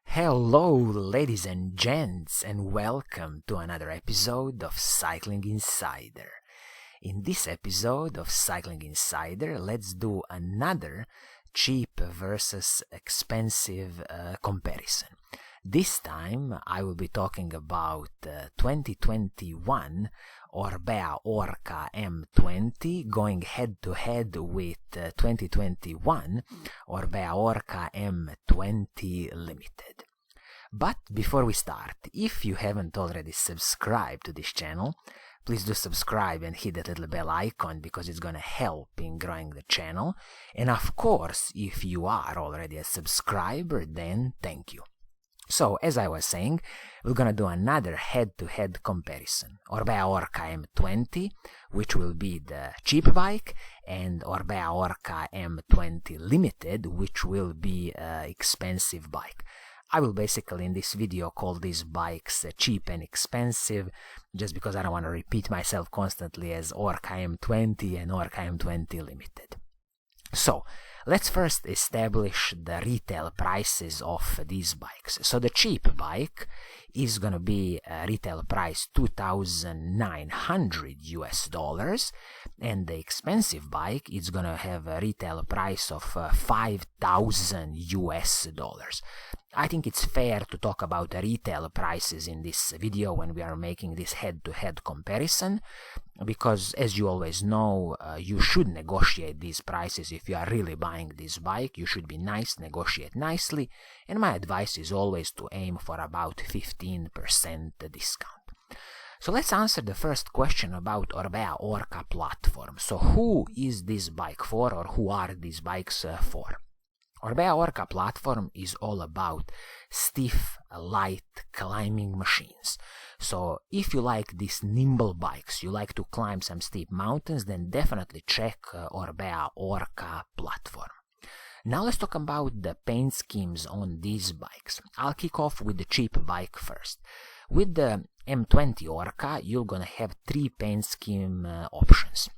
Hello, ladies and gents, and welcome to another episode of Cycling Insider. In this episode of Cycling Insider, let's do another cheap versus expensive comparison. This time I will be talking about 2021 Orbea Orca M20 going head to head with 2021 Orbea Orca M20 Limited. But before we start, if you haven't already subscribed to this channel, please do subscribe and hit that little bell icon because it's gonna help in growing the channel. And of course, if you are already a subscriber, then thank you. So, as I was saying, we're gonna do another head-to-head comparison. Orbea Orca M20, which will be the cheap bike, and Orbea Orca M20 Limited, which will be an expensive bike. I will basically in this video call these bikes cheap and expensive, just because I don't want to repeat myself constantly as Orca M20 and Orca M20 Limited. So, let's first establish the retail prices of these bikes. So the cheap bike is gonna be a retail price $2,900 and the expensive bike is gonna have a retail price of $5,000. I think it's fair to talk about the retail prices in this video when we are making this head-to-head comparison, because as you always know, you should negotiate these prices. If you are really buying this bike, you should be nice, negotiate nicely, and my advice is always to aim for about 15% discount. So let's answer the first question about Orbea Orca platform. So who is this bike for, or who are these bikes for? Orbea Orca platform is all about stiff, light climbing machines. So if you like these nimble bikes, you like to climb some steep mountains, then definitely check Orbea Orca platform. Now let's talk about the paint schemes on these bikes. I'll kick off with the cheap bike first. With the M20 Orca, you're gonna have three paint scheme options.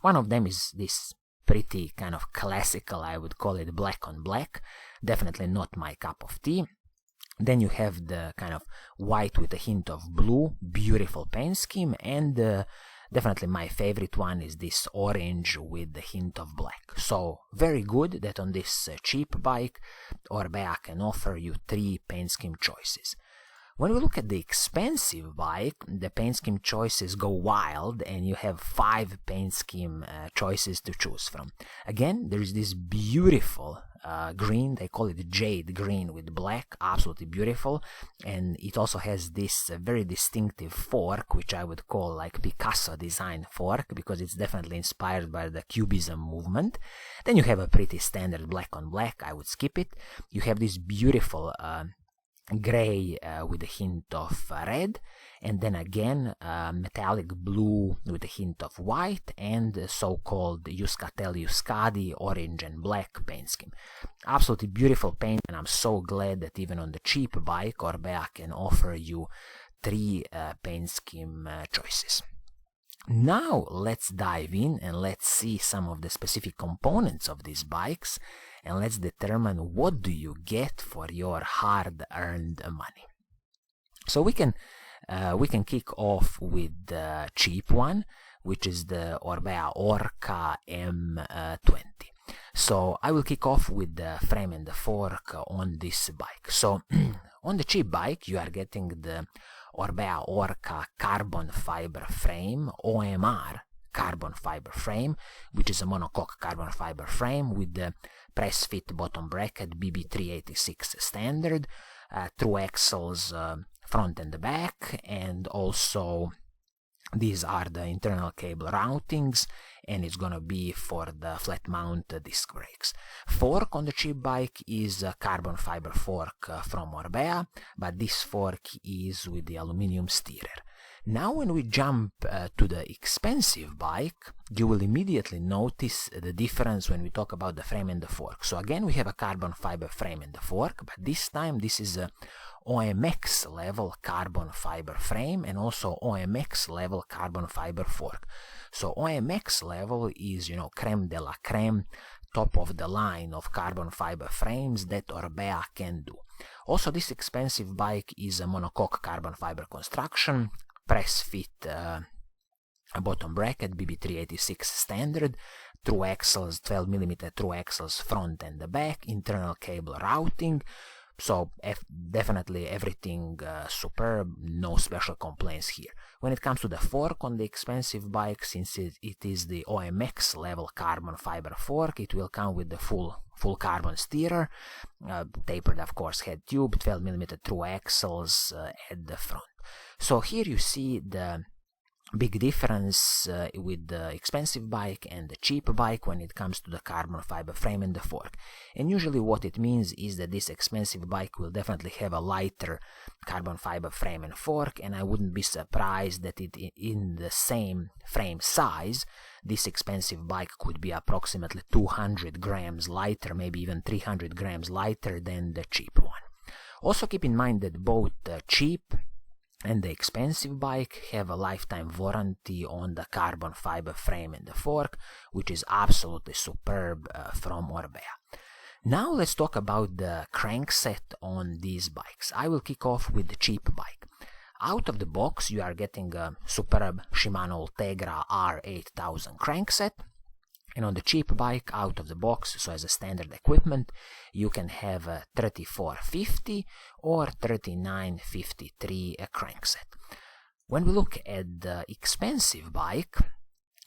One of them is this pretty kind of classical, I would call it black on black, definitely not my cup of tea. Then you have the kind of white with a hint of blue, beautiful paint scheme, and definitely my favorite one is this orange with the hint of black. So very good that on this cheap bike Orbea can offer you three paint scheme choices. When we look at the expensive bike, the paint scheme choices go wild and you have 5 paint scheme choices to choose from. Again, there is this beautiful green, they call it jade green with black, absolutely beautiful, and it also has this very distinctive fork, which I would call like Picasso design fork, because it's definitely inspired by the Cubism movement. Then you have a pretty standard black on black, I would skip it. You have this beautiful gray with a hint of red, and then again metallic blue with a hint of white, and so-called Euskadi orange and black paint scheme. Absolutely beautiful paint, and I'm so glad that even on the cheap bike Orbea can offer you 3 paint scheme choices. Now let's dive in and let's see some of the specific components of these bikes, and let's determine what do you get for your hard-earned money. So we can kick off with the cheap one, which is the Orbea Orca M20. So I will kick off with the frame and the fork on this bike. So on the cheap bike you are getting the Orbea Orca carbon fiber frame, OMR carbon fiber frame, which is a monocoque carbon fiber frame with the press fit bottom bracket BB386 standard, through axles front and the back, and also these are the internal cable routings, and it's gonna be for the flat mount disc brakes. Fork on the cheap bike is a carbon fiber fork from Orbea, but this fork is with the aluminum steerer. Now when we jump to the expensive bike, you will immediately notice the difference when we talk about the frame and the fork. So again we have a carbon fiber frame and the fork, but this time this is a OMX level carbon fiber frame and also OMX level carbon fiber fork. So OMX level is, creme de la creme, top of the line of carbon fiber frames that Orbea can do. Also, this expensive bike is a monocoque carbon fiber construction, press fit bottom bracket, BB386 standard, through axles, 12mm through axles front and the back, internal cable routing. So definitely everything superb, no special complaints here. When it comes to the fork on the expensive bike, since it is the OMX level carbon fiber fork, it will come with the full carbon steerer, tapered of course head tube, 12mm through axles at the front. So here you see the big difference with the expensive bike and the cheap bike when it comes to the carbon fiber frame and the fork. And usually what it means is that this expensive bike will definitely have a lighter carbon fiber frame and fork, and I wouldn't be surprised that in the same frame size, this expensive bike could be approximately 200 grams lighter, maybe even 300 grams lighter than the cheap one. Also keep in mind that both the cheap and the expensive bike have a lifetime warranty on the carbon fiber frame and the fork, which is absolutely superb from Orbea. Now let's talk about the crankset on these bikes. I will kick off with the cheap bike. Out of the box you are getting a superb Shimano Ultegra R8000 crankset. And on the cheap bike, out of the box, so as a standard equipment, you can have a 3450 or 3953 crankset. When we look at the expensive bike,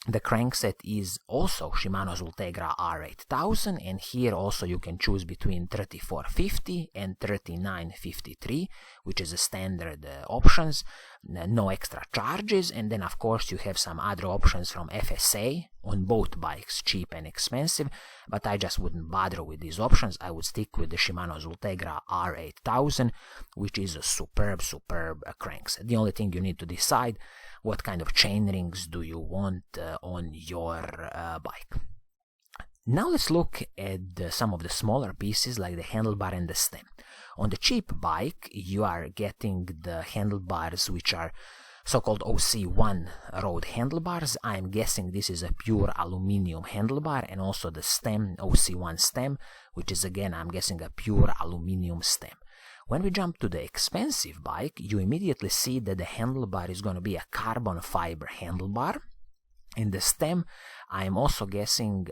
the crankset is also Shimano's Ultegra R8000, and here also you can choose between 3450 and 3953, which is a standard options, no extra charges, and then of course you have some other options from FSA on both bikes, cheap and expensive, but I just wouldn't bother with these options. I would stick with the Shimano's Ultegra R8000, which is a superb crankset. The only thing you need to decide, what kind of chain rings do you want on your bike. Now let's look at some of the smaller pieces like the handlebar and the stem. On the cheap bike you are getting the handlebars which are so-called OC1 road handlebars. I am guessing this is a pure aluminum handlebar, and also the stem, OC1 stem, which is again I'm guessing a pure aluminum stem. When we jump to the expensive bike, you immediately see that the handlebar is going to be a carbon fiber handlebar, and the stem, I am also guessing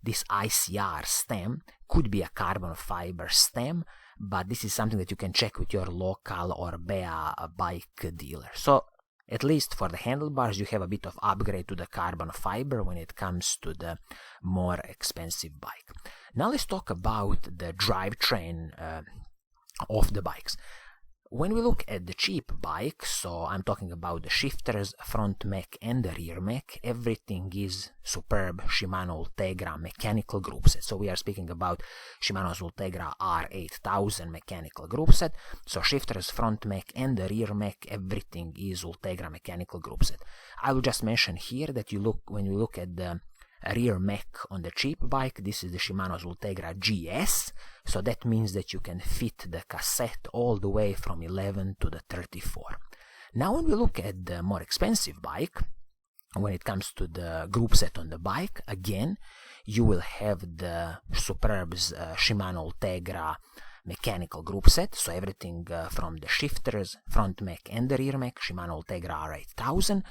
this ICR stem could be a carbon fiber stem, but this is something that you can check with your local Orbea bike dealer. So at least for the handlebars you have a bit of upgrade to the carbon fiber when it comes to the more expensive bike. Now let's talk about the drivetrain of the bikes. When we look at the cheap bike, so I'm talking about the shifters, front mech and the rear mech, everything is superb Shimano Ultegra mechanical group set. So we are speaking about Shimano's Ultegra R8000 mechanical group set. So shifters, front mech and the rear mech, everything is Ultegra mechanical group set. I will just mention here that when you look at the rear mech on the cheap bike, this is the Shimano's Ultegra GS, so that means that you can fit the cassette all the way from 11 to the 34. Now when we look at the more expensive bike, when it comes to the group set on the bike, again you will have the superb Shimano Ultegra mechanical group set, so everything from the shifters, front mech and the rear mech, Shimano Ultegra R8000.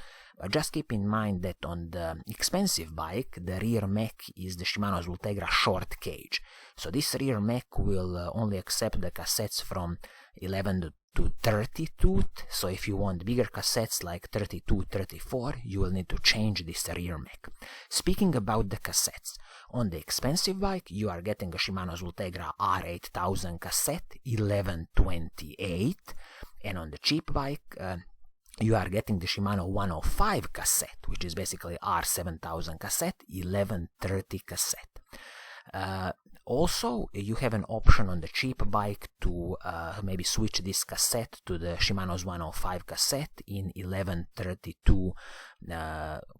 Just keep in mind that on the expensive bike, the rear mech is the Shimano's Ultegra short cage. So this rear mech will only accept the cassettes from 11 to 30 tooth. So if you want bigger cassettes like 32, 34, you will need to change this rear mech. Speaking about the cassettes, on the expensive bike, you are getting a Shimano's Ultegra R8000 cassette 1128, and on the cheap bike, you are getting the Shimano 105 cassette, which is basically R7000 cassette, 1130 cassette. Also, you have an option on the cheap bike to maybe switch this cassette to the Shimano's 105 cassette in 1132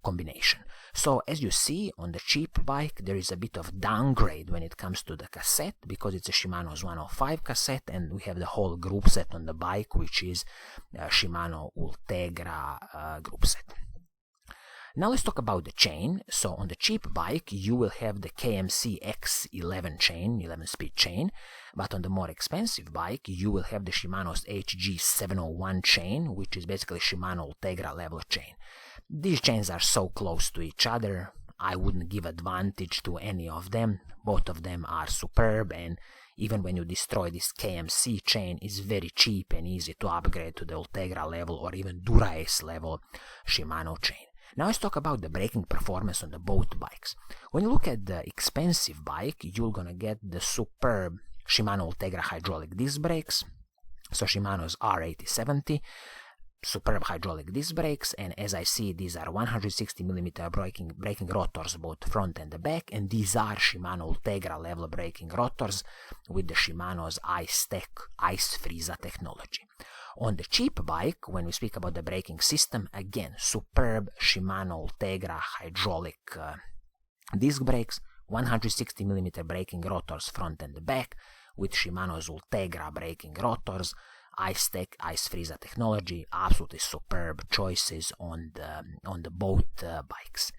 combination. So as you see on the cheap bike, there is a bit of downgrade when it comes to the cassette because it's a Shimano's 105 cassette, and we have the whole group set on the bike, which is Shimano Ultegra group set. Now let's talk about the chain. So on the cheap bike, you will have the KMC X11 chain, 11-speed chain, but on the more expensive bike, you will have the Shimano's HG701 chain, which is basically Shimano Ultegra level chain. These chains are so close to each other, I wouldn't give advantage to any of them. Both of them are superb, and even when you destroy this KMC chain, it's very cheap and easy to upgrade to the Ultegra level or even Dura-Ace level Shimano chain. Now let's talk about the braking performance on the both bikes. When you look at the expensive bike, you're gonna get the superb Shimano Ultegra hydraulic disc brakes, so Shimano's R8070, superb hydraulic disc brakes, and as I see, these are 160mm braking rotors, both front and the back, and these are Shimano Ultegra level braking rotors with the Shimano's iStack ice freezer technology. On the cheap bike, when we speak about the braking system, again, superb Shimano Ultegra hydraulic disc brakes, 160mm braking rotors front and the back, with Shimano's Ultegra braking rotors, iStack ice freezer technology, absolutely superb choices on the both bikes.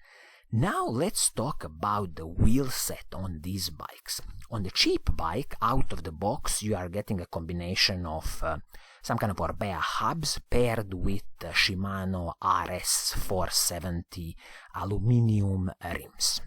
Now let's talk about the wheel set on these bikes. On the cheap bike, out of the box, you are getting a combination of some kind of Orbea hubs paired with Shimano RS470 aluminum rims.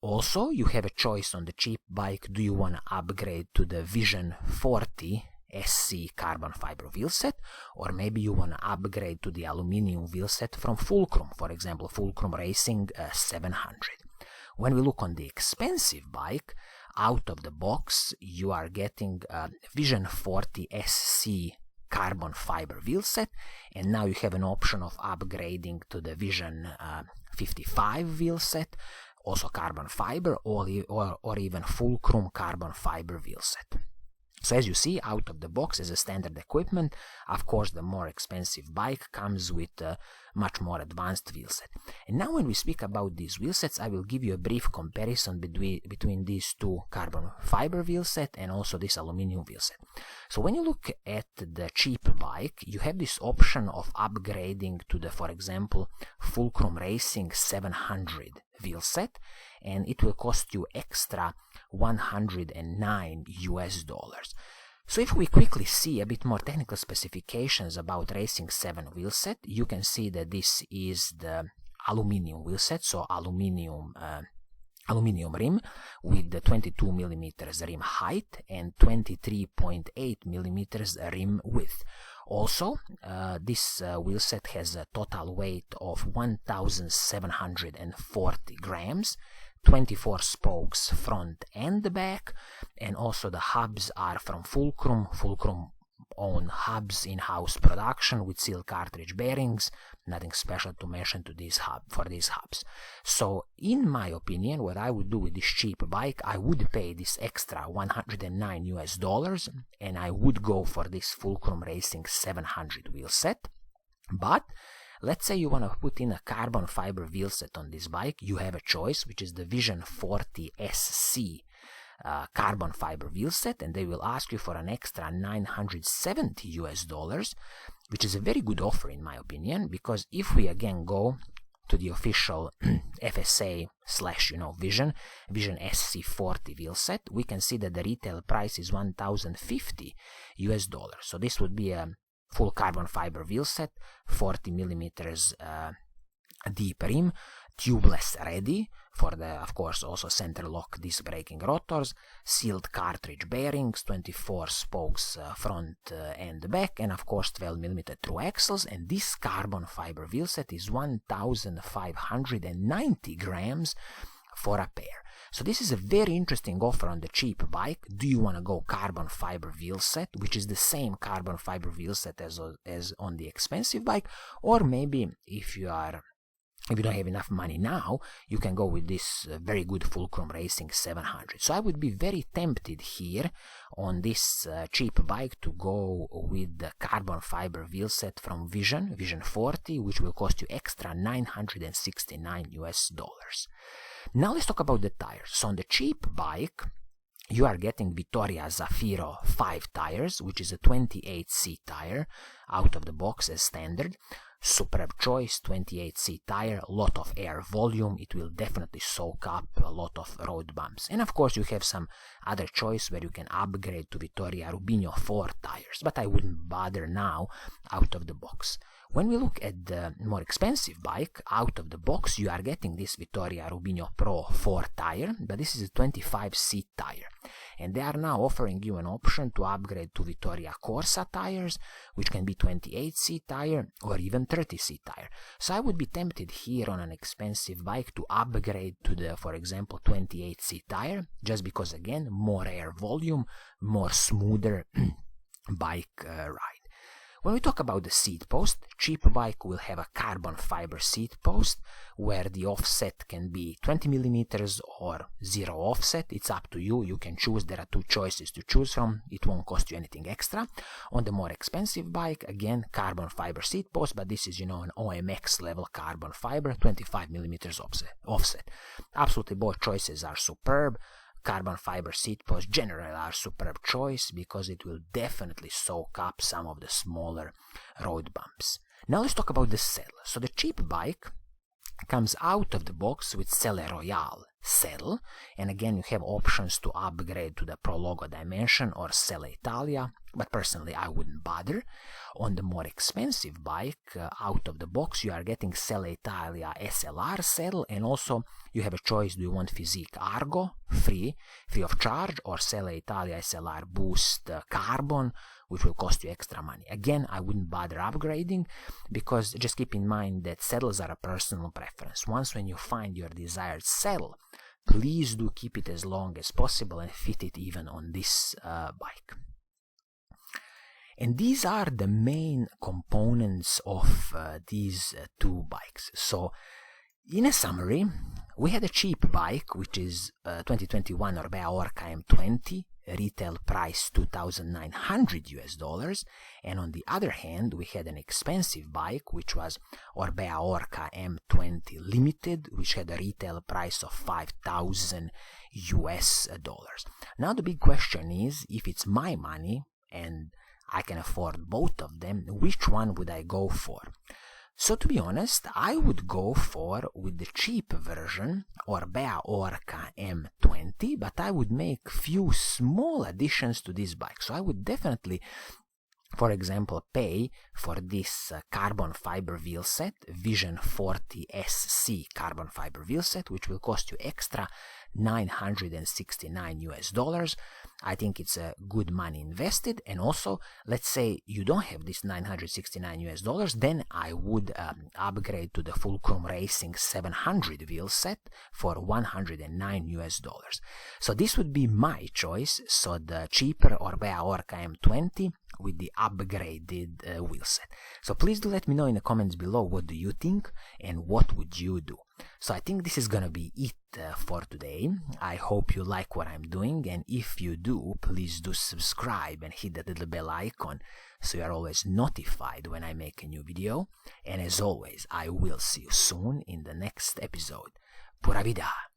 Also, you have a choice on the cheap bike. Do you want to upgrade to the Vision 40 SC carbon fiber wheelset, or maybe you want to upgrade to the aluminum wheelset from Fulcrum, for example, Fulcrum Racing 700. When we look on the expensive bike, out of the box, you are getting Vision 40 SC carbon fiber wheelset, and now you have an option of upgrading to the Vision 55 wheelset, also carbon fiber, or even Fulcrum carbon fiber wheelset. So as you see, out of the box as a standard equipment, of course the more expensive bike comes with a much more advanced wheelset. And now when we speak about these wheelsets, I will give you a brief comparison between these two carbon fiber wheelset and also this aluminum wheelset. So when you look at the cheap bike, you have this option of upgrading to the, for example, Fulcrum Racing 700 wheelset, and it will cost you extra $109 US. So if we quickly see a bit more technical specifications about Racing 7 wheelset, you can see that this is the aluminum wheelset, so aluminum rim with the 22mm rim height and 23.8mm rim width. Also, this wheelset has a total weight of 1,740 grams, 24 spokes front and the back, and also the hubs are from Fulcrum. Fulcrum own hubs in-house production with seal cartridge bearings, nothing special to mention to for these hubs. So in my opinion, what I would do with this cheap bike, I would pay this extra $109 US, and I would go for this Fulcrum Racing 700 wheelset. But let's say you want to put in a carbon fiber wheelset on this bike, you have a choice, which is the Vision 40 SC carbon fiber wheelset, and they will ask you for an extra $970 US, which is a very good offer in my opinion, because if we again go to the official FSA / Vision SC40 wheelset, we can see that the retail price is $1,050 US. So this would be a full carbon fiber wheelset, 40mm deep rim, tubeless ready for the, of course, also center lock disc braking rotors, sealed cartridge bearings, 24 spokes front and back, and of course 12mm through axles. And this carbon fiber wheelset is 1,590 grams for a pair. So this is a very interesting offer on the cheap bike. Do you want to go carbon fiber wheelset, which is the same carbon fiber wheelset as on the expensive bike, or maybe if you don't have enough money now, you can go with this very good Fulcrum Racing 700. So I would be very tempted here on this cheap bike to go with the carbon fiber wheelset from Vision 40, which will cost you extra $969 US. Now let's talk about the tires. So on the cheap bike, you are getting Vittoria Zafiro 5 tires, which is a 28C tire out of the box as standard. superb choice, 28C tire, a lot of air volume, it will definitely soak up a lot of road bumps. And of course you have some other choice where you can upgrade to Vittoria Rubino 4 tires, but I wouldn't bother now out of the box. When we look at the more expensive bike, out of the box you are getting this Vittoria Rubino Pro 4 tire, but this is a 25C tire. And they are now offering you an option to upgrade to Vittoria Corsa tires, which can be 28C tire or even 30C tire. So I would be tempted here on an expensive bike to upgrade to the, for example, 28C tire, just because again, more air volume, more smoother bike ride. When we talk about the seat post, cheap bike will have a carbon fiber seat post where the offset can be 20mm or zero offset. It's up to you. You can choose. There are two choices to choose from. It won't cost you anything extra. On the more expensive bike, again, carbon fiber seat post, but this is, an OMX level carbon fiber, 25mm offset. Absolutely both choices are superb. Carbon fiber seat posts generally are superb choice because it will definitely soak up some of the smaller road bumps. Now let's talk about the saddle. So the cheap bike comes out of the box with Selle Royale saddle, and again you have options to upgrade to the Pro Logo Dimension or Selle Italia, but personally I wouldn't bother. On the more expensive bike, out of the box you are getting Selle Italia SLR saddle, and also you have a choice: do you want Physique Argo free of charge, or Selle Italia SLR Boost Carbon, which will cost you extra money. Again, I wouldn't bother upgrading, because just keep in mind that saddles are a personal preference. Once when you find your desired saddle, please do keep it as long as possible and fit it even on this bike. And these are the main components of these two bikes. So in a summary, we had a cheap bike, which is 2021 Orbea Orca M20, retail price $2,900, and on the other hand we had an expensive bike, which was Orbea Orca M20 Limited, which had a retail price of $5,000. Now the big question is, if it's my money and I can afford both of them, which one would I go for? So to be honest, I would go with the cheap version, Orbea Orca M20, but I would make few small additions to this bike. So I would definitely, for example, pay for this carbon fiber wheel set, Vision 40 SC carbon fiber wheel set, which will cost you extra $969. I think it's a good money invested. And also, let's say you don't have this $969, then I would upgrade to the Fulcrum Racing 700 wheel set for $109. So this would be my choice. So the cheaper Orbea Orca M20 with the upgraded wheel set. So please do let me know in the comments below, what do you think and what would you do? So I think this is gonna be it for today. I hope you like what I'm doing, and if you do, please do subscribe and hit that little bell icon so you are always notified when I make a new video. And as always, I will see you soon in the next episode. Pura Vida!